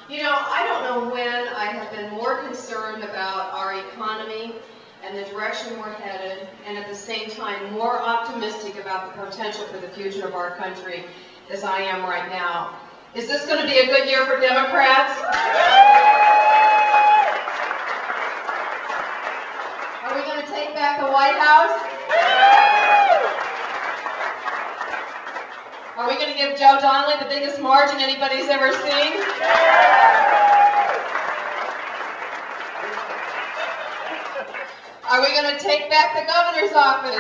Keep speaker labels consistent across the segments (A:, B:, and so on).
A: You know, I don't know when I have been more concerned about our economy and the direction we're headed, and at the same time more optimistic about the potential for the future of our country as I am right now. Is this going to be a good year for Democrats? Are we going to take back the White House? Are we going to give Joe Donnelly the biggest margin anybody's ever seen? Are we going to take back the governor's office?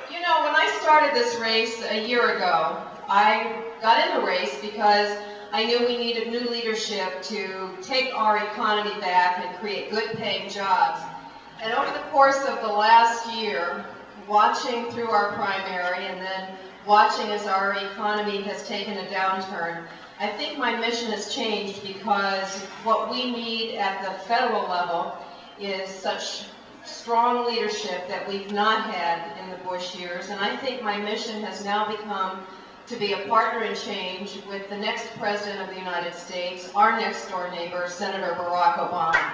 A: You know, when I started this race a year ago, I got in the race because I knew we needed new leadership to take our economy back and create good-paying jobs. And over the course of the last year, watching through our primary and then watching as our economy has taken a downturn, I think my mission has changed because what we need at the federal level is such strong leadership that we've not had in the Bush years. And I think my mission has now become to be a partner in change with the next President of the United States, our next door neighbor, Senator Barack Obama.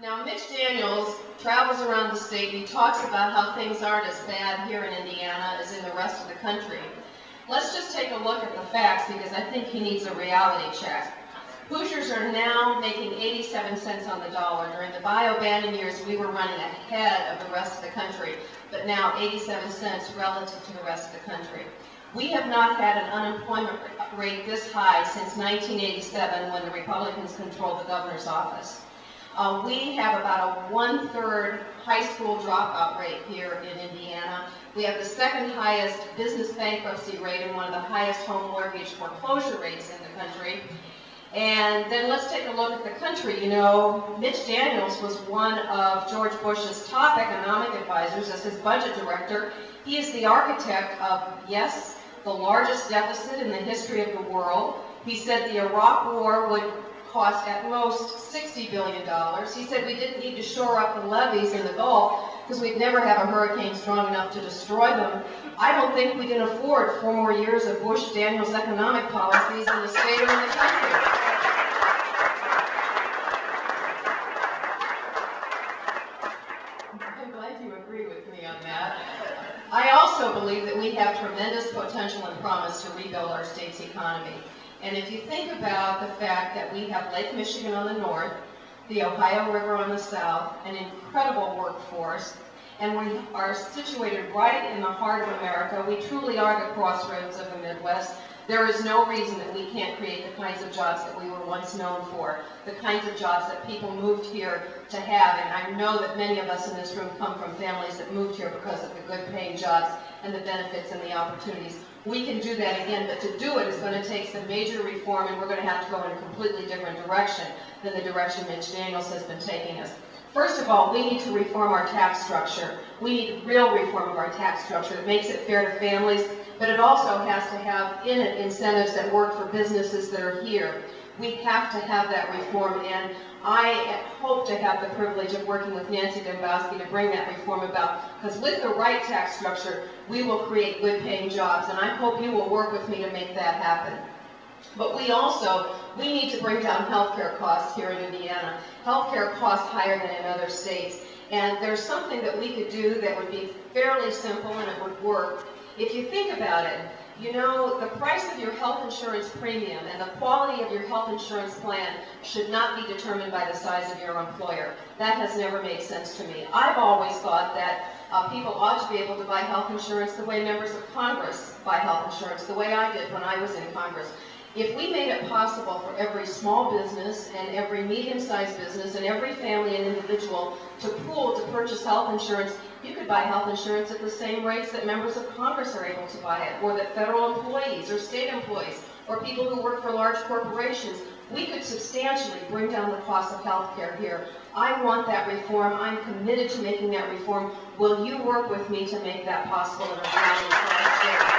A: Now, Mitch Daniels travels around the state and he talks about how things aren't as bad here in Indiana as in the rest of the country. Let's just take a look at the facts because I think he needs a reality check. Hoosiers are now making 87 cents on the dollar. During the Bio-Bannon years, we were running ahead of the rest of the country, but now 87 cents relative to the rest of the country. We have not had an unemployment rate this high since 1987 when the Republicans controlled the governor's office. We have about a 1/3 high school dropout rate here in Indiana. We have the second highest business bankruptcy rate and one of the highest home mortgage foreclosure rates in the country. And then let's take a look at the country. You know, Mitch Daniels was one of George Bush's top economic advisors as his budget director. He is the architect of, yes, the largest deficit in the history of the world. He said the Iraq War would cost at most $60 billion. He said we didn't need to shore up the levees in the Gulf because we'd never have a hurricane strong enough to destroy them. I don't think we can afford 4 more years of Bush-Daniels economic policies in the state or in the country. I'm glad you agree with me on that. I also believe that we have tremendous potential and promise to rebuild our state's economy. And if you think about the fact that we have Lake Michigan on the north, the Ohio River on the south, an incredible workforce, and we are situated right in the heart of America. We truly are the crossroads of the Midwest. There is no reason that we can't create the kinds of jobs that we were once known for, the kinds of jobs that people moved here to have. And I know that many of us in this room come from families that moved here because of the good-paying jobs and the benefits and the opportunities. We can do that again, but to do it is going to take some major reform, and we're going to have to go in a completely different direction than the direction Mitch Daniels has been taking us. First of all, we need to reform our tax structure. We need real reform of our tax structure. It makes it fair to families, but it also has to have in it incentives that work for businesses that are here. We have to have that reform, and I hope to have the privilege of working with Nancy Dombowski to bring that reform about, because with the right tax structure, we will create good-paying jobs, and I hope you will work with me to make that happen. But we need to bring down healthcare costs here in Indiana. Healthcare costs higher than in other states, and there's something that we could do that would be fairly simple and it would work. If you think about it, you know, the price of your health insurance premium and the quality of your health insurance plan should not be determined by the size of your employer. That has never made sense to me. I've always thought that people ought to be able to buy health insurance the way members of Congress buy health insurance, the way I did when I was in Congress. If we made it possible for every small business and every medium-sized business and every family and individual to pool to purchase health insurance, you could buy health insurance at the same rates that members of Congress are able to buy it, or that federal employees or state employees or people who work for large corporations. We could substantially bring down the cost of health care here. I want that reform. I'm committed to making that reform. Will you work with me to make that possible in a reality for our state?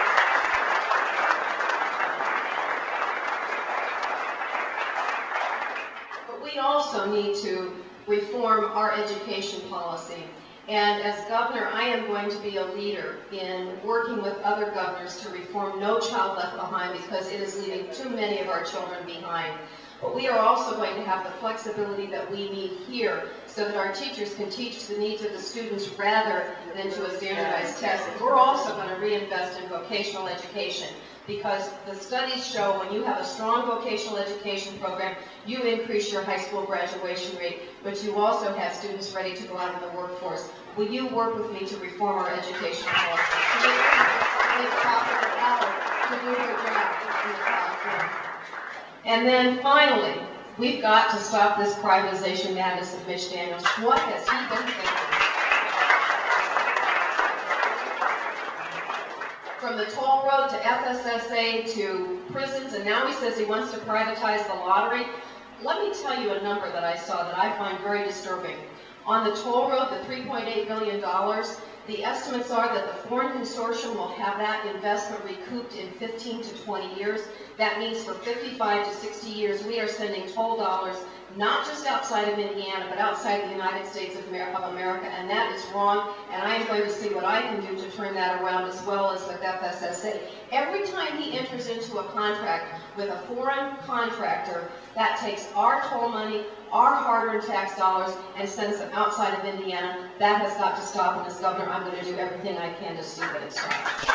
A: We also need to reform our education policy. And as governor, I am going to be a leader in working with other governors to reform No Child Left Behind, because it is leaving too many of our children behind. But we are also going to have the flexibility that we need here so that our teachers can teach the needs of the students rather than to a standardized test. We're also going to reinvest in vocational education, because the studies show when you have a strong vocational education program, you increase your high school graduation rate, but you also have students ready to go out in the workforce. Will you work with me to reform our education policy? To make top of the hour to do their job in the classroom. And then finally, we've got to stop this privatization madness of Mitch Daniels. What has he been thinking? From the toll road to FSSA to prisons, and now he says he wants to privatize the lottery. Let me tell you a number that I saw that I find very disturbing. On the toll road, the $3.8 billion, the estimates are that the foreign consortium will have that investment recouped in 15 to 20 years. That means for 55 to 60 years, we are sending toll dollars not just outside of Indiana, but outside the United States of America, and that is wrong, and I am going to see what I can do to turn that around, as well as with FSSA. Every time he enters into a contract with a foreign contractor, that takes our toll money, our hard-earned tax dollars, and sends them outside of Indiana. That has got to stop, and as governor, I'm going to do everything I can to see that it stops.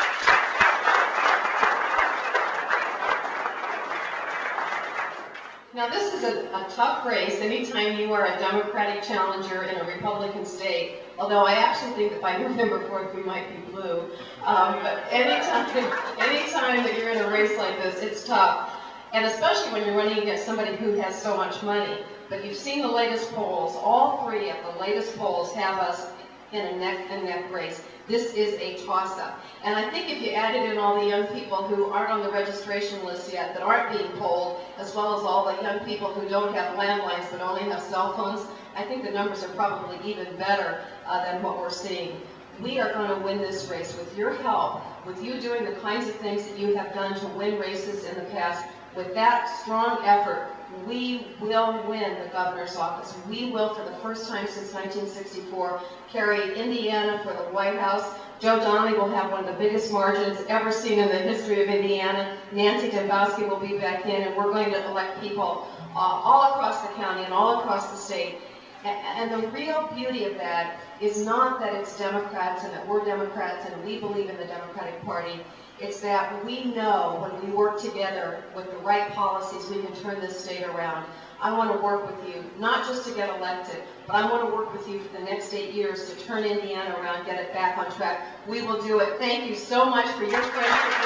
A: Now, this is a tough race anytime you are a Democratic challenger in a Republican state, although I actually think that by November 4th we might be blue. But anytime that you're in a race like this, it's tough. And especially when you're running against somebody who has so much money. But you've seen the latest polls. All three of the latest polls have us in a neck-and-neck race. This is a toss-up. And I think if you added in all the young people who aren't on the registration list yet, that aren't being polled, as well as all the young people who don't have landlines but only have cell phones, I think the numbers are probably even better than what we're seeing. We are going to win this race with your help, with you doing the kinds of things that you have done to win races in the past. With that strong effort, we will win the governor's office. We will, for the first time since 1964, carry Indiana for the White House. Joe Donnelly will have one of the biggest margins ever seen in the history of Indiana. Nancy Dembowski will be back in, and we're going to elect people all across the county and all across the state. And the real beauty of that is not that it's Democrats and that we're Democrats and we believe in the Democratic Party. It's that we know when we work together with the right policies, we can turn this state around. I want to work with you, not just to get elected, but I want to work with you for the next 8 years to turn Indiana around, get it back on track. We will do it. Thank you so much for your friendship.